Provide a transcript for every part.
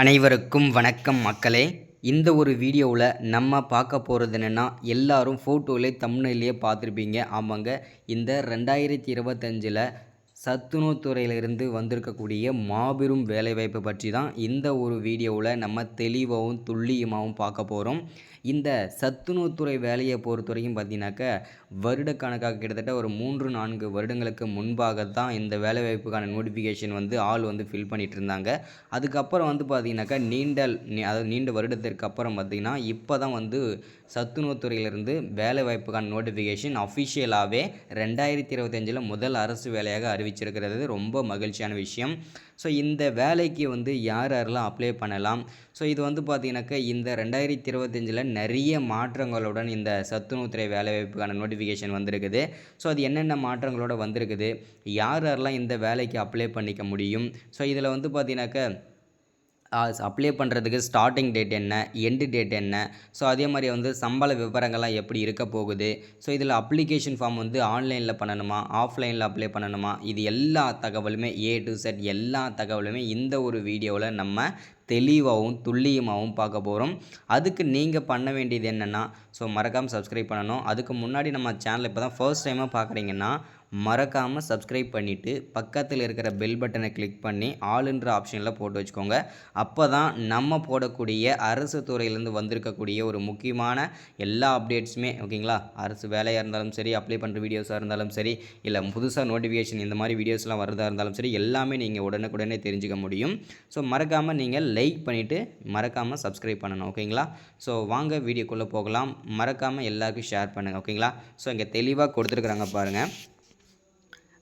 அனைவருக்கும் வணக்கம் மக்களே. இந்த ஒரு வீடியோவில் நம்ம பார்க்க போகிறது என்னென்னா, எல்லாரும் ஃபோட்டோவிலே தம்ப்நெயிலே பார்த்துருப்பீங்க. ஆமாங்க, இந்த 2025 சத்துணவுத் துறையிலிருந்து வந்திருக்கக்கூடிய மாபெரும் வேலைவாய்ப்பு பற்றி தான் இந்த ஒரு வீடியோவில் நம்ம தெளிவாகவும் துல்லியமாகவும் பார்க்க போகிறோம். இந்த சத்துணவுத்துறை வேலையை பொறுத்த வரைக்கும் பார்த்தீங்கன்னாக்கா, வருடக்கணக்காக கிட்டத்தட்ட ஒரு 3-4 வருடங்களுக்கு முன்பாக தான் இந்த வேலைவாய்ப்புக்கான நோட்டிஃபிகேஷன் ஆள் ஃபில் பண்ணிகிட்டு இருந்தாங்க. அதுக்கப்புறம் பார்த்தீங்கன்னாக்கா, அதாவது நீண்ட வருடத்திற்கு அப்புறம் பார்த்தீங்கன்னா, இப்போ தான் சத்துணவுத்துறையிலிருந்து வேலைவாய்ப்புக்கான நோட்டிஃபிகேஷன் அஃபிஷியலாகவே 2025 முதல் அரசு வேலையாக அறிவிச்சிருக்கிறது. ரொம்ப மகிழ்ச்சியான விஷயம். ஸோ இந்த வேலைக்கு யார் யாரெல்லாம் அப்ளை பண்ணலாம்? ஸோ இது பார்த்தீங்கன்னாக்கா, இந்த 2025 நிறைய மாற்றங்களுடன் இந்த சத்துணவுத்துறை வேலைவாய்ப்புக்கான நோட்டிஃபிகேஷன் வந்திருக்குது. ஸோ அது என்னென்ன மாற்றங்களோடு வந்திருக்குது, யார் யாரெல்லாம் இந்த வேலைக்கு அப்ளை பண்ணிக்க முடியும், ஸோ இதில் பார்த்தீங்கன்னாக்கா அப்ளை பண்ணுறதுக்கு ஸ்டார்டிங் டேட் என்ன, எண்டு டேட் என்ன, ஸோ அதே மாதிரி சம்பள விவரங்கள்லாம் எப்படி இருக்க போகுது, ஸோ இதில் அப்ளிகேஷன் ஃபார்ம் ஆன்லைனில் பண்ணணுமா, ஆஃப்லைனில் அப்ளை பண்ணணுமா, இது எல்லா தகவலுமே A to Z எல்லா தகவலுமே இந்த ஒரு வீடியோவில் நம்ம தெளிவாகவும் துல்லியமாகவும் பார்க்க போகிறோம். அதுக்கு நீங்கள் பண்ண வேண்டியது என்னென்னா, ஸோ மறக்காமல் சப்ஸ்கிரைப் பண்ணணும். அதுக்கு முன்னாடி நம்ம சேனல் இப்போ தான் ஃபர்ஸ்ட் டைமாக பார்க்குறீங்கன்னா மறக்காமல் சப்ஸ்கிரைப் பண்ணிவிட்டு பக்கத்தில் இருக்கிற பெல் பட்டனை கிளிக் பண்ணி ஆளுன்ற ஆப்ஷனில் போட்டு வச்சுக்கோங்க. அப்போ தான் நம்ம போடக்கூடிய அரசு துறையிலேருந்து வந்திருக்கக்கூடிய ஒரு முக்கியமான எல்லா அப்டேட்ஸுமே, ஓகேங்களா, அரசு வேலையாக இருந்தாலும் சரி, அப்ளை பண்ணுற வீடியோஸாக இருந்தாலும் சரி, இல்லை புதுசாக நோட்டிஃபிகேஷன் இந்த மாதிரி வீடியோஸ்லாம் வரதாக இருந்தாலும் சரி, எல்லாமே நீங்கள் உடனுக்குடனே தெரிஞ்சுக்க முடியும். ஸோ மறக்காமல் நீங்கள் லைக் பண்ணிவிட்டு மறக்காமல் சப்ஸ்கிரைப் பண்ணணும், ஓகேங்களா. ஸோ வாங்க வீடியோக்குள்ளே போகலாம். மறக்காமல் எல்லாருக்கும் ஷேர் பண்ணுங்கள், ஓகேங்களா. ஸோ இங்கே தெளிவாக கொடுத்துருக்குறாங்க பாருங்கள்.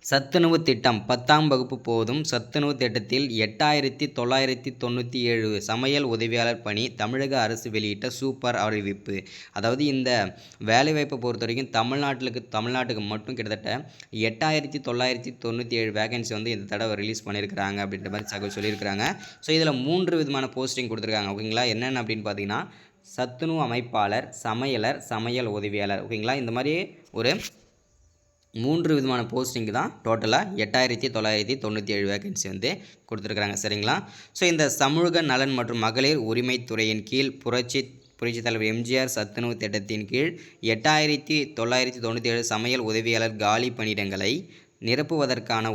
சத்துணவு திட்டம் 10ஆம் வகுப்பு போதும் சத்துணவு திட்டத்தில் 8997 சமையல் உதவியாளர் பணி தமிழக அரசு வெளியிட்ட சூப்பர் அறிவிப்பு. அதாவது இந்த வேலைவாய்ப்பை பொறுத்த வரைக்கும் தமிழ்நாட்டுக்கு மட்டும் கிட்டத்தட்ட 8997 வேகன்சி இந்த தடவை ரிலீஸ் பண்ணியிருக்கிறாங்க அப்படின்ற மாதிரி தகவல் சொல்லியிருக்கிறாங்க. ஸோ இதில் 3 விதமான போஸ்டிங் கொடுத்துருக்காங்க, ஓகேங்களா. என்னென்ன அப்படின்னு பார்த்தீங்கன்னா, சத்துணவு அமைப்பாளர், சமையலர், சமையல் உதவியாளர், ஓகேங்களா. இந்த மாதிரி ஒரு 3 விதமான போஸ்டிங்கு தான் டோட்டலாக 8997 வேகன்சி கொடுத்துருக்குறாங்க, சரிங்களா. ஸோ இந்த சமூக நலன் மற்றும் மகளிர் உரிமைத்துறையின் கீழ் புரட்சி தலைவர் எம்ஜிஆர் சத்துணவு திட்டத்தின் கீழ் 8997 சமையல் உதவியாளர் காலி பணியிடங்களை நிரப்புவதற்கான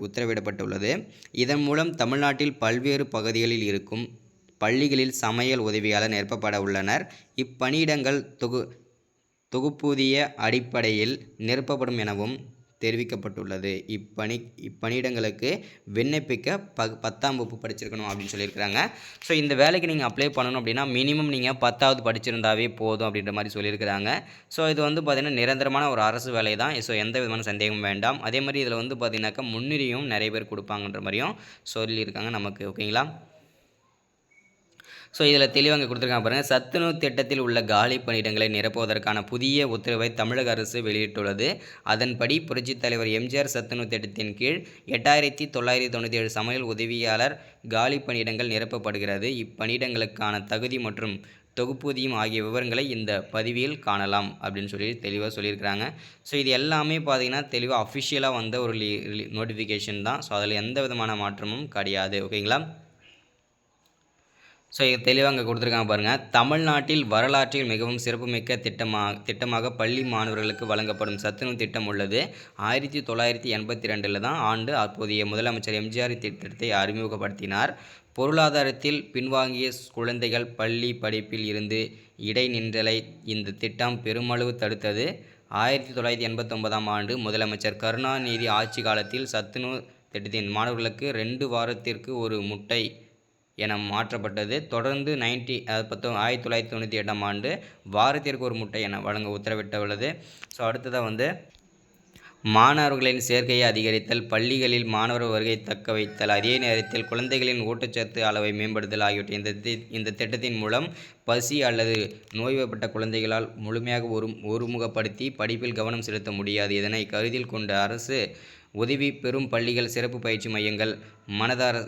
உத்தரவிடப்பட்டுள்ளது. இதன் மூலம் தமிழ்நாட்டில் பல்வேறு பகுதிகளில் இருக்கும் பள்ளிகளில் சமையல் உதவியாளர் நிரப்பப்பட உள்ளனர். இப்பணியிடங்கள் தொகுப்பூதிய அடிப்படையில் நிரப்பப்படும் எனவும் தெரிவிக்கப்பட்டுள்ளது. இப்பணியிடங்களுக்கு விண்ணப்பிக்க 10ஆம் வகுப்பு படிச்சிருக்கணும் அப்படின்னு சொல்லியிருக்கிறாங்க. ஸோ இந்த வேலைக்கு நீங்கள் அப்ளை பண்ணணும் அப்படின்னா மினிமம் நீங்கள் 10வது படிச்சிருந்தாவே போதும் அப்படின்ற மாதிரி சொல்லியிருக்கிறாங்க. ஸோ இது பார்த்திங்கன்னா நிரந்தரமான ஒரு அரசு வேலை தான். ஸோ எந்த விதமான சந்தேகமும் வேண்டாம். அதே மாதிரி இதில் பார்த்திங்கனாக்கா முன்னுரிமையும் நிறைய பேர் கொடுப்பாங்கன்ற மாதிரியும் சொல்லியிருக்காங்க நமக்கு, ஓகேங்களா. ஸோ இதில் தெளிவாக கொடுத்துருக்காங்க பாருங்கள். சத்துணவு திட்டத்தில் உள்ள காலி பணியிடங்களை நிரப்புவதற்கான புதிய உத்தரவை தமிழக அரசு வெளியிட்டுள்ளது. அதன்படி புரட்சித் தலைவர் எம்ஜிஆர் சத்துணவு திட்டத்தின் கீழ் 8997 சமையல் உதவியாளர் காலி பணியிடங்கள் நிரப்பப்படுகிறது. இப்பணியிடங்களுக்கான தகுதி மற்றும் தொகுப்பூதியம் ஆகிய விவரங்களை இந்த பதிவில் காணலாம் அப்படின்னு தெளிவாக சொல்லியிருக்கிறாங்க. ஸோ இது எல்லாமே பார்த்திங்கன்னா தெளிவாக அஃபிஷியலாக ஒரு நோட்டிஃபிகேஷன் தான். ஸோ அதில் எந்த விதமான மாற்றமும் கிடையாது, ஓகேங்களா. ஸோ இது தெளிவாக அங்கே கொடுத்துருக்காங்க பாருங்கள். தமிழ்நாட்டில் வரலாற்றில் மிகவும் சிறப்புமிக்க திட்டமாக பள்ளி மாணவர்களுக்கு வழங்கப்படும் சத்துணவு திட்டம் உள்ளது. 1982 தான் அப்போதைய முதலமைச்சர் எம்ஜிஆர் திட்டத்தை அறிமுகப்படுத்தினார். பொருளாதாரத்தில் பின்வாங்கிய குழந்தைகள் பள்ளி படிப்பில் இருந்து இடைநின்றலை இந்த திட்டம் பெருமளவு தடுத்தது. 1989 முதலமைச்சர் கருணாநிதி ஆட்சி காலத்தில் சத்துணவு திட்டத்தின் மாணவர்களுக்கு 2 வாரத்திற்கு ஒரு முட்டை என மாற்றப்பட்டது. தொடர்ந்து 1998 வாரத்திற்கு ஒரு முட்டை என வழங்க உத்தரவிட்டுள்ளது. ஸோ அடுத்ததாக மாணவர்களின் சேர்க்கையை அதிகரித்தல், பள்ளிகளில் மாணவர் வருகை தக்க வைத்தல், அதே நேரத்தில் குழந்தைகளின் ஊட்டச்சத்து அளவை மேம்படுத்தல் ஆகியவற்றை இந்த திட்டத்தின் மூலம் பசி அல்லது நோய்வாய்ப்பட்ட குழந்தைகளால் முழுமையாக ஒருமுகப்படுத்தி படிப்பில் கவனம் செலுத்த முடியாது. இதனை கருத்தில் கொண்ட அரசு உதவி பெறும் பள்ளிகள், சிறப்பு பயிற்சி மையங்கள், மனதார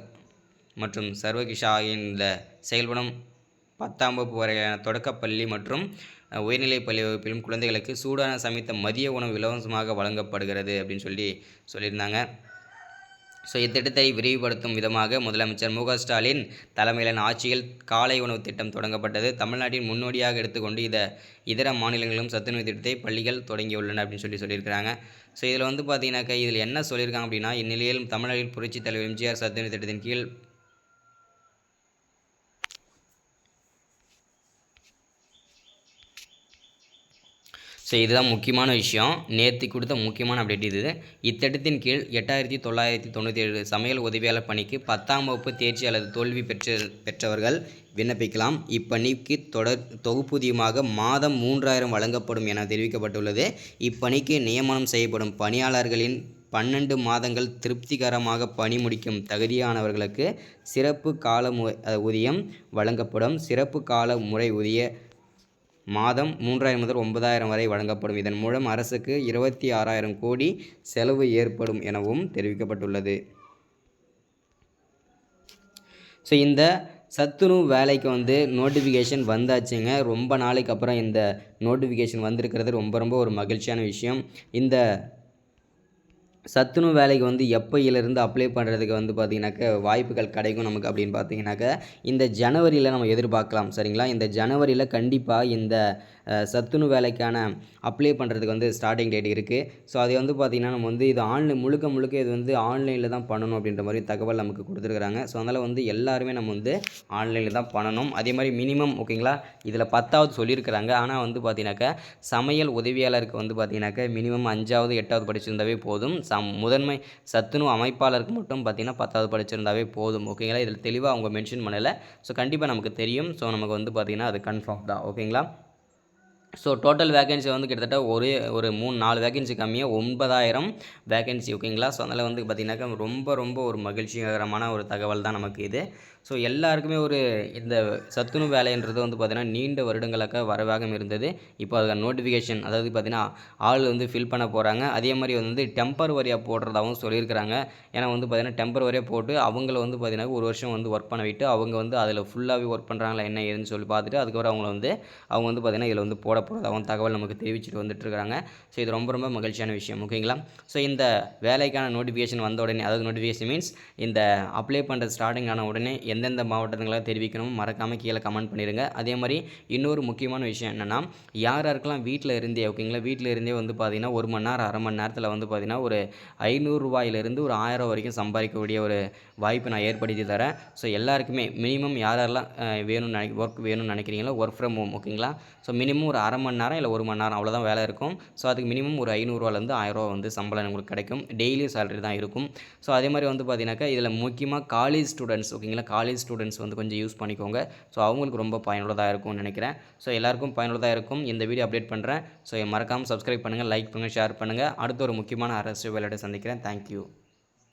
மற்றும் சர்வகிஷா ஆகிய செயல்படும் 10ஆம் வகுப்பு வரையான தொடக்கப்பள்ளி மற்றும் உயர்நிலைப் பள்ளி வகுப்பிலும் குழந்தைகளுக்கு சூடான சமைத்த மதிய உணவு இலவசமாக வழங்கப்படுகிறது அப்படின்னு சொல்லியிருந்தாங்க. ஸோ இத்திட்டத்தை விரிவுபடுத்தும் விதமாக முதலமைச்சர் மு க ஸ்டாலின் தலைமையிலான ஆட்சியில் காலை உணவு திட்டம் தொடங்கப்பட்டது. தமிழ்நாட்டின் முன்னோடியாக எடுத்துக்கொண்டு இதர மாநிலங்களிலும் சத்துணவு திட்டத்தை பள்ளிகள் தொடங்கியுள்ளன அப்படின்னு சொல்லியிருக்கிறாங்க. ஸோ இதில் வந்து பார்த்தீங்கன்னாக்கா இதில் என்ன சொல்லியிருக்காங்க அப்படின்னா, இந்நிலையில் தமிழ்நாட்டில் புரட்சித் தலைவர் எம்ஜிஆர் சத்துணவு திட்டத்தின் கீழ் ஸோ இதுதான் முக்கியமான விஷயம். நேற்று கொடுத்த முக்கியமான அப்டேட் இது. இத்திட்டத்தின் கீழ் 8997 சமையல் உதவியாளர் பணிக்கு 10ஆம் வகுப்பு தேர்ச்சி அல்லது தோல்வி பெற்றவர்கள் விண்ணப்பிக்கலாம். இப்பணிக்கு தொகுப்பூதியமாக மாதம் 3000 வழங்கப்படும் என தெரிவிக்கப்பட்டுள்ளது. இப்பணிக்கு நியமனம் செய்யப்படும் பணியாளர்களின் 12 மாதங்கள் திருப்திகரமாக பணி முடிக்கும் தகுதியானவர்களுக்கு சிறப்பு கால ஊதியம் வழங்கப்படும். சிறப்பு கால முறை ஊதிய மாதம் 3000 முதல் 9000 வரை வழங்கப்படும். இதன் மூலம் அரசுக்கு 26,000 கோடி செலவு ஏற்படும் எனவும் தெரிவிக்கப்பட்டுள்ளது. ஸோ இந்த சத்துணவு வேலைக்கு வந்து நோட்டிஃபிகேஷன் வந்தாச்சுங்க. ரொம்ப நாளைக்கு அப்புறம் இந்த நோட்டிஃபிகேஷன் வந்திருக்கிறது ரொம்ப ஒரு மகிழ்ச்சியான விஷயம். இந்த சத்துணவு வேலைக்கு வந்து எப்போயிலிருந்து அப்ளை பண்ணுறதுக்கு வந்து பார்த்திங்கனாக்கா வாய்ப்புகள் கிடைக்கும் நமக்கு அப்படின்னு பார்த்தீங்கன்னாக்கா இந்த ஜனவரியில் நம்ம எதிர்பார்க்கலாம். சரிங்களா? இந்த ஜனவரியில் கண்டிப்பாக இந்த சத்துணவு வேலைக்கான அப்ளை பண்ணுறதுக்கு வந்து ஸ்டார்டிங் டேட் இருக்குது. ஸோ அது வந்து பார்த்திங்கன்னா நம்ம வந்து இது முழுக்க இது வந்து ஆன்லைனில் தான் பண்ணணும் அப்படின்ற மாதிரி தகவல் நமக்கு கொடுத்துருக்குறாங்க. ஸோ அதனால் வந்து எல்லாருமே நம்ம வந்து ஆன்லைனில் தான் பண்ணணும். அதே மாதிரி மினிமம் ஓகேங்களா, இதில் 10வது சொல்லியிருக்கிறாங்க. ஆனால் வந்து பார்த்திங்கனாக்கா சமையல் உதவியாளருக்கு வந்து பார்த்திங்கனாக்கா மினிமம் 5வது 8வது படிச்சிருந்தாவே போதும். முதன்மை சத்துணவு அமைப்பாளருக்கு மட்டும் பார்த்திங்கன்னா 10வது படிச்சிருந்தாவே போதும். ஓகேங்களா? இதில் தெளிவாக அவங்க மென்ஷன் பண்ணலை. ஸோ கண்டிப்பாக நமக்கு தெரியும். ஸோ நமக்கு வந்து பார்த்திங்கன்னா அது கன்ஃபார்ம் தான். ஓகேங்களா? ஸோ டோட்டல் வேகன்சி வந்து கிட்டத்தட்ட ஒரு 3-4 வேகன்சி கம்மியாக 9000 வேகன்சி. ஓகேங்களா? ஸோ அதனால் வந்து பார்த்திங்கனாக்கா ரொம்ப ஒரு மகிழ்ச்சிகரமான ஒரு தகவல் தான் நமக்கு இது. ஸோ எல்லாருக்குமே இந்த சத்துணவு வேலைன்றது வந்து பார்த்திங்கன்னா நீண்ட வருடங்களாக வரவாகம் இருந்தது. இப்போ அதுக்கு நோட்டிஃபிகேஷன் அதாவது பார்த்திங்கன்னா ஆள் வந்து ஃபில் பண்ண போகிறாங்க. அதே மாதிரி வந்து டெம்பரவரியாக போடுறதாகவும் சொல்லியிருக்கிறாங்க. ஏன்னா வந்து பார்த்திங்கன்னா டெம்பரவரியாக போட்டு அவங்கள வந்து பார்த்திங்கன்னா ஒரு வருஷம் வந்து ஒர்க் பண்ண விட்டு அவங்க வந்து அதில் ஃபுல்லாகவே ஒர்க் பண்ணுறாங்களா என்ன ஏதுன்னு சொல்லி பார்த்துட்டு அதுக்கப்புறம் அவங்க வந்து பார்த்திங்கன்னா இதில் வந்து போட போகிறதாகவும் தகவல் நமக்கு தெரிவிச்சுட்டு வந்துட்டுருக்காங்க. ஸோ இது ரொம்ப மகிழ்ச்சியான விஷயம். ஓகேங்களா? ஸோ இந்த வேலைக்கான நோட்டிஃபிகேஷன் வந்த உடனே அதாவது நோட்டிஃபிகேஷன் மீன்ஸ் இந்த அப்ளை பண்ணுறது ஸ்டார்டிங் ஆன உடனே எந்தெந்த மாவட்டங்களாக தெரிவிக்கணும் மறக்காமல் கீழே கமெண்ட் பண்ணிடுங்க. அதே மாதிரி இன்னொரு முக்கியமான விஷயம் என்னென்னா யாருக்கெல்லாம் வீட்டில் இருந்தே ஓகேங்களா வீட்டில் இருந்தே வந்து பார்த்திங்கன்னா 1 மணி நேரம் 1/2 மணி நேரத்தில் வந்து பார்த்திங்கன்னா ஒரு 500 ரூபாயிலிருந்து ஒரு 1000 வரைக்கும் சம்பாதிக்கக்கூடிய ஒரு வாய்ப்பு நான் ஏற்படுத்தி தரேன். ஸோ எல்லாருக்குமே மினிமம் யாரெல்லாம் ஒர்க் வேணும்னு நினைக்கிறீங்களோ ஒர்க் ஃப்ரம் ஹோம் ஓகேங்களா? ஸோ மினிமம் ஒரு 1/2 மணி நேரம் இல்லை 1 மணி நேரம் அவ்வளோதான் வேலை இருக்கும். ஸோ அதுக்கு மினிமம் ஒரு 500 ரூபாலேருந்து 1000 ரூபா வந்து சம்பளம் உங்களுக்கு கிடைக்கும். டெய்லி சேலரி தான் இருக்கும். ஸோ அதே மாதிரி வந்து பார்த்திங்கனாக்கா இதில் முக்கியமாக காலேஜ் ஸ்டூடெண்ட்ஸ் ஓகேங்களா காலேஜ் ஸ்டூடெண்ட்ஸ் வந்து கொஞ்சம் யூஸ் பண்ணிக்கோங்க. ஸோ அவங்களுக்கு ரொம்ப பயனுள்ளதாக இருக்கும்னு நினைக்கிறேன். ஸோ எல்லாருக்கும் பயனுள்ளதாக இருக்கும். இந்த வீடியோ அப்டேட் பண்ணுறேன். ஸோ மறக்காமல் சப்ஸ்கிரைப் பண்ணுங்கள், லைக் பண்ணுங்கள், ஷேர் பண்ணுங்கள். அடுத்த ஒரு முக்கியமான அரசு வேலையோட சந்திக்கிறேன். தேங்க்யூ.